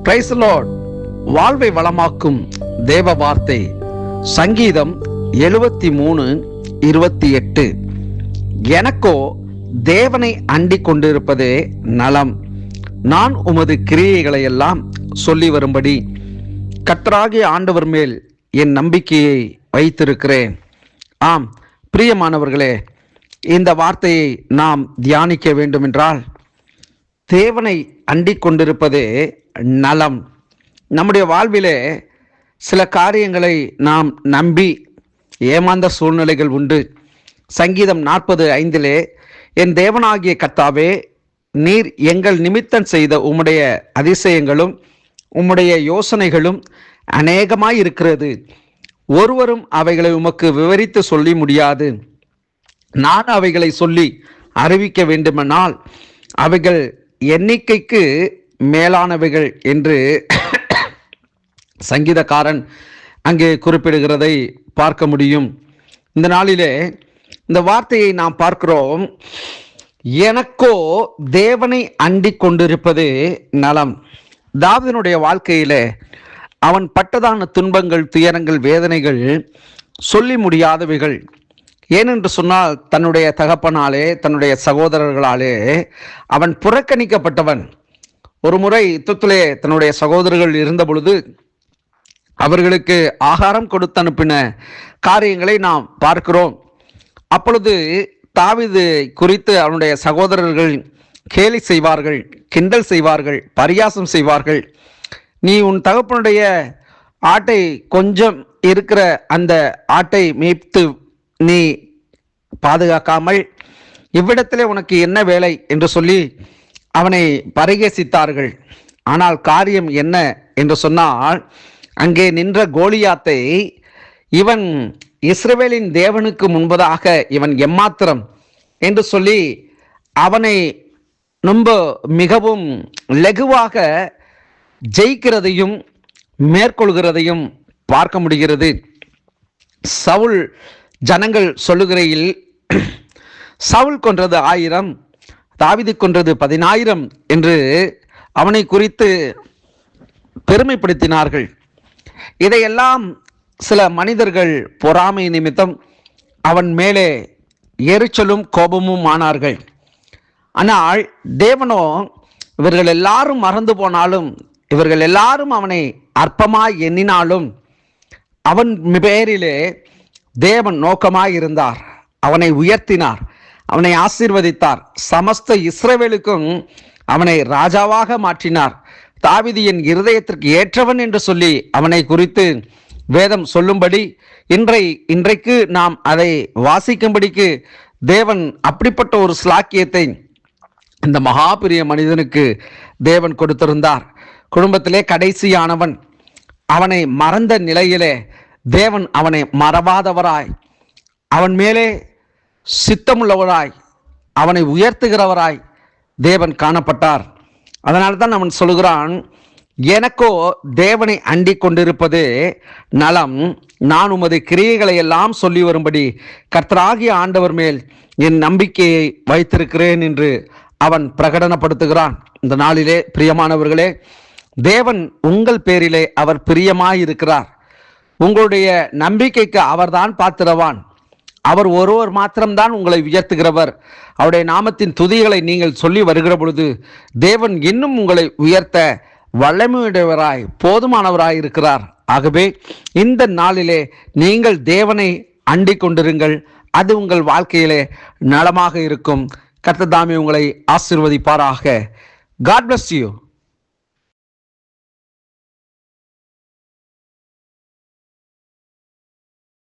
Price Lord. வாழ்வை வளமாக்கும் தேவ வார்த்தை சங்கீதம் 73:28. எனக்கோ தேவனை அண்டிக் கொண்டிருப்பதே நலம். நான் உமது கிரியைகளை எல்லாம் சொல்லி வரும்படி கர்த்தராகிய ஆண்டவர் மேல் என் நம்பிக்கையை வைத்திருக்கிறேன். ஆம் பிரியமானவர்களே, இந்த வார்த்தையை நாம் தியானிக்க வேண்டுமென்றால் தேவனை அண்டிக் கொண்டிருப்பதே நலம். நம்முடைய வாழ்விலே சில காரியங்களை நாம் நம்பி ஏமாந்த சூழ்நிலைகள் உண்டு. சங்கீதம் 40:5 என் தேவனாகிய கர்த்தாவே, நீர் எங்கள் நிமித்தம் செய்த உம்முடைய அதிசயங்களும் உம்முடைய யோசனைகளும் அநேகமாய் இருக்கிறது. ஒருவரும் அவைகளை உமக்கு விவரித்து சொல்லி முடியாது. நான் அவைகளை சொல்லி அறிவிக்க வேண்டுமானால் அவைகள் எண்ணிக்கைக்கு மேலானவைகள் என்று சங்கீதக்காரன் அங்கே குறிப்பிடுகிறதை பார்க்க முடியும். இந்த நாளிலே இந்த வார்த்தையை நாம் பார்க்கிறோம். எனக்கோ தேவனை அண்டிக் கொண்டிருப்பது நலம். தாவீதுனுடைய வாழ்க்கையிலே அவன் பட்டதான துன்பங்கள், துயரங்கள், வேதனைகள் சொல்லி முடியாதவைகள். ஏனென்று சொன்னால் தன்னுடைய தகப்பனாலே, தன்னுடைய சகோதரர்களாலே அவன் புறக்கணிக்கப்பட்டவன். ஒரு முறை யுத்தத்திலே தன்னுடைய சகோதரர்கள் இருந்த பொழுது அவர்களுக்கு ஆகாரம் கொடுத்து அனுப்பின காரியங்களை நாம் பார்க்கிறோம். அப்பொழுது தாவீது குறித்து அவனுடைய சகோதரர்கள் கேலி செய்வார்கள், கிண்டல் செய்வார்கள், பரியாசம் செய்வார்கள். நீ உன் தகப்பனுடைய ஆட்டை கொஞ்சம் இருக்கிற அந்த ஆட்டை மேய்த்து நீ பாதுகாக்காமல் இவ்விடத்திலே உனக்கு என்ன வேலை என்று சொல்லி அவனை பரிகசித்தார்கள். ஆனால் காரியம் என்ன என்று சொன்னால், அங்கே நின்ற கோலியாத்தை இவன் இஸ்ரவேலின் தேவனுக்கு முன்பதாக இவன் எம்மாத்திரம் என்று சொல்லி அவனை ரொம்ப மிகவும் லகுவாக ஜெயிக்கிறதையும் மேற்கொள்கிறதையும் பார்க்க முடிகிறது. சவுல் ஜனங்கள் சொல்லுகையில் சவுல் கொன்றது 1000, தாவீது கொன்றது 10000 என்று அவனை குறித்து பெருமைப்படுத்தினார்கள். இதையெல்லாம் சில மனிதர்கள் பொறாமை நிமித்தம் அவன் மேலே எரிச்சலும் கோபமும் ஆனார்கள். ஆனால் தேவனோ இவர்கள் எல்லாரும் மறந்து போனாலும், இவர்கள் எல்லாரும் அவனை அற்பமாய் எண்ணினாலும் அவன் பேரிலே தேவன் நோக்கமாய் இருந்தார். அவனை உயர்த்தினார், அவனை ஆசீர்வதித்தார். சமஸ்த இஸ்ரவேலுக்கும் அவனை ராஜாவாக மாற்றினார். தாவீது என் இருதயத்திற்கு ஏற்றவன் என்று சொல்லி அவனை குறித்து வேதம் சொல்லும்படி இன்றைக்கு நாம் அதை வாசிக்கும்படிக்கு தேவன் அப்படிப்பட்ட ஒரு ஸ்லாக்கியத்தை இந்த மகாபிரிய மனிதனுக்கு தேவன் கொடுத்திருந்தார். குடும்பத்திலே கடைசியானவன். அவனை மறந்த நிலையிலே தேவன் அவனை மறவாதவராய், அவன் மேலே சித்தமுள்ளவராய், அவனை உயர்த்துகிறவராய் தேவன் காணப்பட்டார். அதனால்தான் அவன் சொல்கிறான், எனக்கோ தேவனை அண்டிக் கொண்டிருப்பது நலம். நான் உமது கிரியைகளை எல்லாம் சொல்லி வரும்படி கர்த்தராகிய ஆண்டவர் மேல் என் நம்பிக்கையை வைத்திருக்கிறேன் என்று அவன் பிரகடனப்படுத்துகிறான். இந்த நாளிலே பிரியமானவர்களே, தேவன் உங்கள் பேரிலே அவர் பிரியமாயிருக்கிறார். உங்களுடைய நம்பிக்கைக்கு அவர்தான் பாத்திரவான். அவர் ஒருவர் மாத்திரம்தான் உங்களை உயர்த்துகிறவர். அவருடைய நாமத்தின் துதிகளை நீங்கள் சொல்லி வருகிற பொழுது தேவன் இன்னும் உங்களை உயர்த்த வல்லமையுடையவராய், போதுமானவராய் இருக்கிறார். ஆகவே இந்த நாளிலே நீங்கள் தேவனை அண்டிக் கொண்டிருங்கள். அது உங்கள் வாழ்க்கையிலே நலமாக இருக்கும். கர்த்தர் தாமே உங்களை ஆசீர்வதிப்பாராக. God bless you.